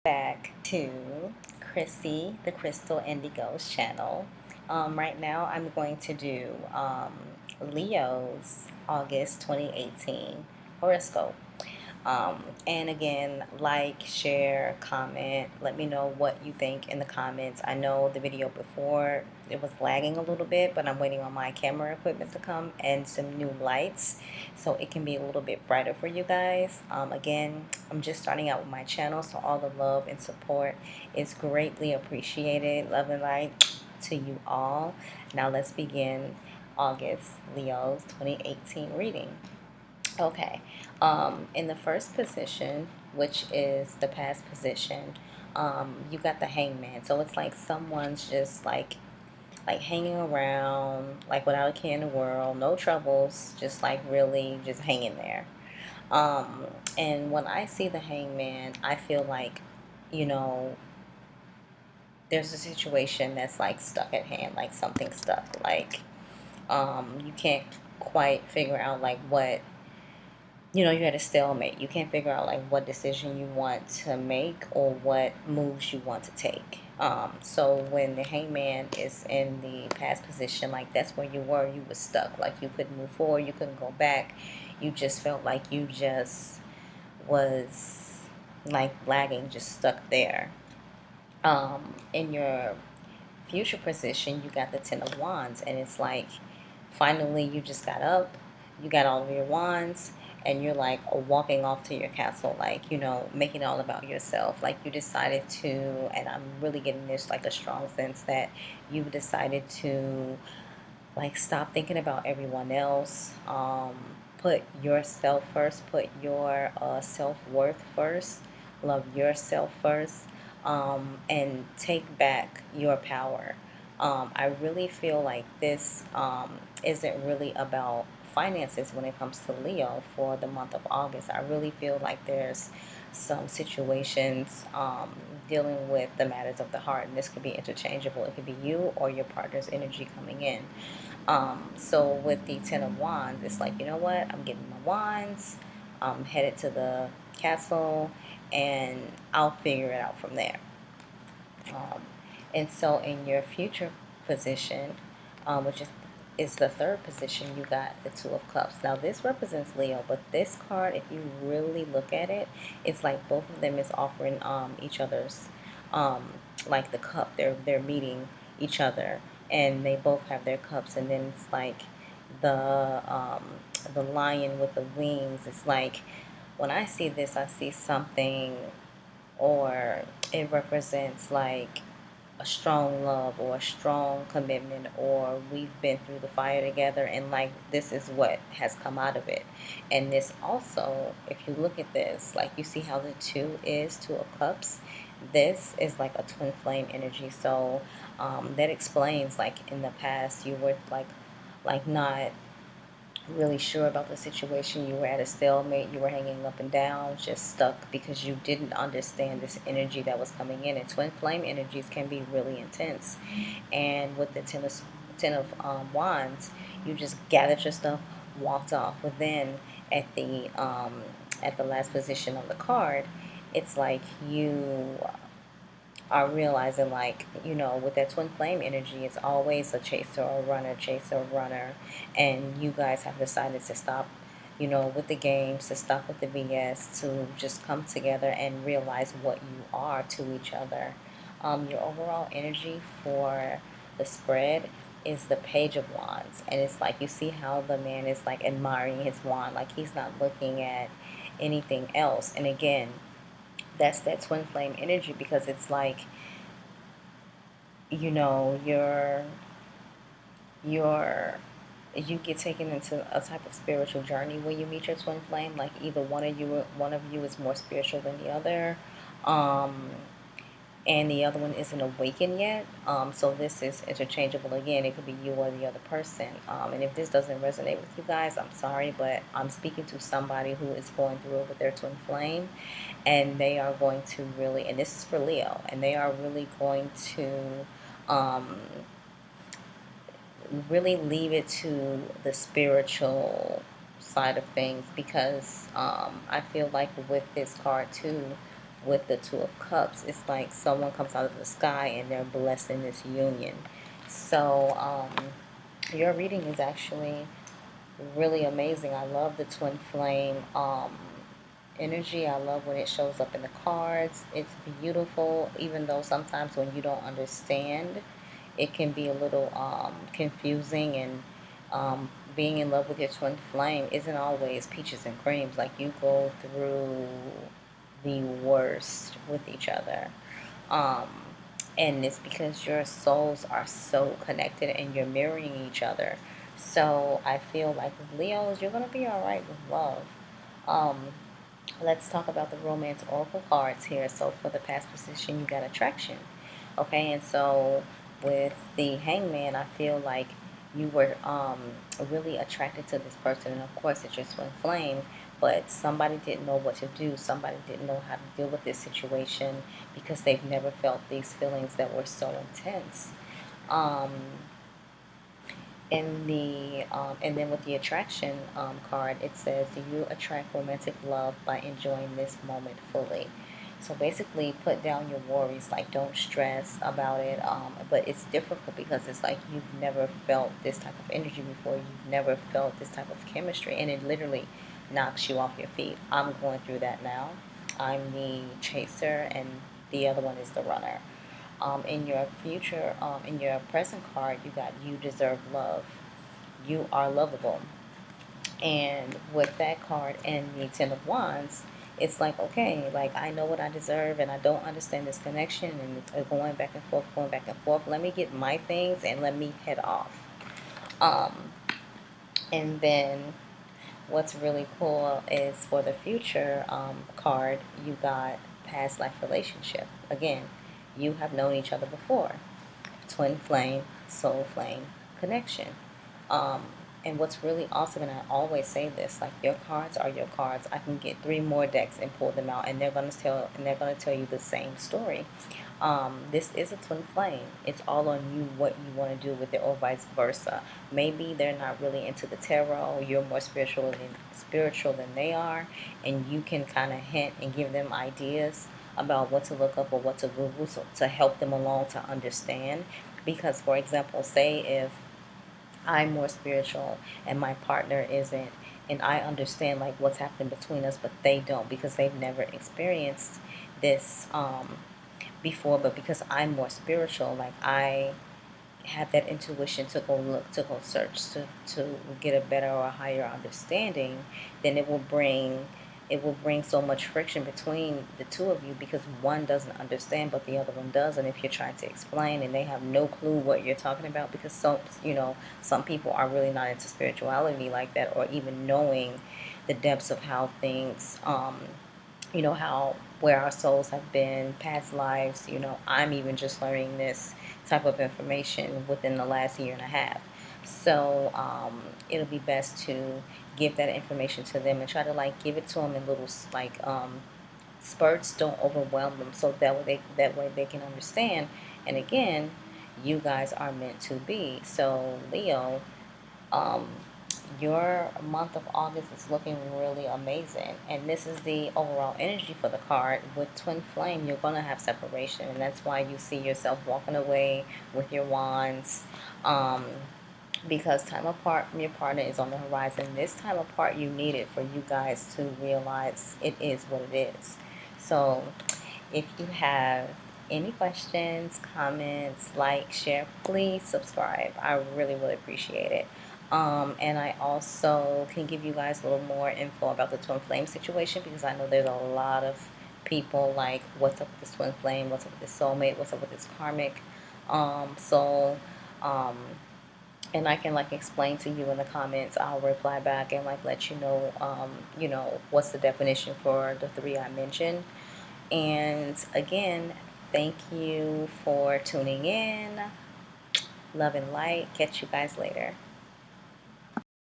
Back to Chrissy, the Crystal Indigo's channel. Right now, I'm going to do Leo's August 2018 horoscope. And again, like, share, comment. Let me know what you think in the comments. I know the video before it was lagging a little bit, but I'm waiting on my camera equipment to come and some new lights so it can be a little bit brighter for you guys. Again, I'm just starting out with my channel, so all the love and support is greatly appreciated. Love and light to you all. Now let's begin August Leo's 2018 reading. Okay. In the first position, which is the past position, you got the hangman. So it's like someone's just like hanging around, like without a care in the world, no troubles, just like really just hanging there. Um, and when I see the hangman, I feel like, you know, there's a situation that's like stuck at hand, like something stuck, like you can't quite figure out like what, you're at a stalemate. You can't figure out like what decision you want to make or what moves you want to take. So when the hangman is in the past position, like that's where you were, you were stuck. Like you couldn't move forward, you couldn't go back. You just felt like you just was like lagging, just stuck there. In your future position, you got the Ten of Wands, and it's like finally you just got up, you got all of your wands, and you're like walking off to your castle, like, making it all about yourself. Like you decided to, and I'm really getting this like a strong sense that you've decided to like stop thinking about everyone else. Put yourself first, put your self-worth first, love yourself first, and take back your power. I really feel like this isn't really about finances when it comes to Leo for the month of August. I really feel like there's some situations dealing with the matters of the heart, and this could be interchangeable. It could be you or your partner's energy coming in. So with the Ten of Wands, it's like, you know what? I'm getting my wands. I'm headed to the castle, and I'll figure it out from there. Um, and so in your future position, which is the third position, you got the Two of Cups. Now this represents Leo, but this card, if you really look at it, it's like both of them is offering each other's um, like the cup. They're meeting each other, and they both have their cups. And then it's like the the lion with the wings. It's like when I see this, I see something, or it represents like a strong love or a strong commitment, or we've been through the fire together, and like this is what has come out of it. And this also, if you look at this, like you see how the Two of Cups, this is like a twin flame energy. So that explains like in the past you were like not really sure about the situation. You were at a stalemate. You were hanging up and down, just stuck because you didn't understand this energy that was coming in. And twin flame energies can be really intense. And with the ten of wands, you just gathered your stuff, walked off. But then at the last position of the card, it's like you are realizing, like, with that twin flame energy, it's always a chaser or runner, and you guys have decided to stop, with the games, to stop with the BS, to just come together and realize what you are to each other. Your overall energy for the spread is the Page of Wands, and it's like you see how the man is like admiring his wand, like he's not looking at anything else. And again, that's that twin flame energy, because it's like, you're you get taken into a type of spiritual journey when you meet your twin flame. Like either one of you is more spiritual than the other, um and the other one isn't awakened yet. So this is interchangeable. Again, it could be you or the other person. And if this doesn't resonate with you guys, I'm sorry, but I'm speaking to somebody who is going through it with their twin flame, and they are going to really, and this is for Leo, and they are really going to um, really leave it to the spiritual side of things, because I feel like with this card too, with the Two of Cups, it's like someone comes out of the sky and they're blessing this union. So your reading is actually really amazing. I love the twin flame energy. I love when it shows up in the cards. It's beautiful, even though sometimes when you don't understand, it can be a little confusing. And being in love with your twin flame isn't always peaches and creams. Like, you go through the worst with each other. Um, and it's because your souls are so connected and you're mirroring each other. So I feel like with Leos, you're going to be all right with love. Um, let's talk about the romance oracle cards here. So for the past position, you got attraction. Okay, and so with the hangman, I feel like you were really attracted to this person, and of course it's your twin flame, but somebody didn't know what to do. Somebody didn't know how to deal with this situation because they've never felt these feelings that were so intense. Um, and then with the attraction card, it says you attract romantic love by enjoying this moment fully. So basically, put down your worries. Like, don't stress about it. But it's difficult because it's like you've never felt this type of energy before. You've never felt this type of chemistry, and it literally knocks you off your feet. I'm going through that now. I'm the chaser, and the other one is the runner. In your future, in your present card, you got you deserve love. You are lovable. And with that card and the Ten of Wands, it's like, okay, like, I know what I deserve and I don't understand this connection and it's going back and forth, going back and forth. Let me get my things and let me head off. Um, and then what's really cool is for the future card, you got past life relationship. Again, you have known each other before. Twin flame, soul flame connection. Um, and what's really awesome, and I always say this, like, your cards are your cards. I can get 3 more decks and pull them out, and they're gonna tell you the same story. This is a twin flame. It's all on you what you want to do with it, or vice versa. Maybe they're not really into the tarot. You're more spiritual than they are, and you can kind of hint and give them ideas about what to look up or what to Google, so to help them along to understand. Because, for example, say if I'm more spiritual and my partner isn't, and I understand like what's happened between us, but they don't because they've never experienced this before. But because I'm more spiritual, like, I have that intuition to go look, to go search, to get a better or a higher understanding, then it will bring so much friction between the two of you because one doesn't understand but the other one does. And if you're trying to explain and they have no clue what you're talking about, because some people are really not into spirituality like that, or even knowing the depths of how things how, where our souls have been, past lives. I'm even just learning this type of information within the last year and a half. So it'll be best to give that information to them and try to like give it to them in little like spurts. Don't overwhelm them, so that way they can understand. And again, you guys are meant to be. So Leo, um, your month of August is looking really amazing. And this is the overall energy for the card. With Twin Flame, you're going to have separation. And that's why you see yourself walking away with your wands. Because time apart from your partner is on the horizon. This time apart, you need it for you guys to realize it is what it is. So if you have any questions, comments, like, share, please subscribe. I really, really appreciate it. And I also can give you guys a little more info about the twin flame situation, because I know there's a lot of people like, what's up with this twin flame? What's up with this soulmate? What's up with this karmic? So, and I can like explain to you in the comments. I'll reply back and like let you know, what's the definition for the 3 I mentioned. And again, thank you for tuning in. Love and light. Catch you guys later.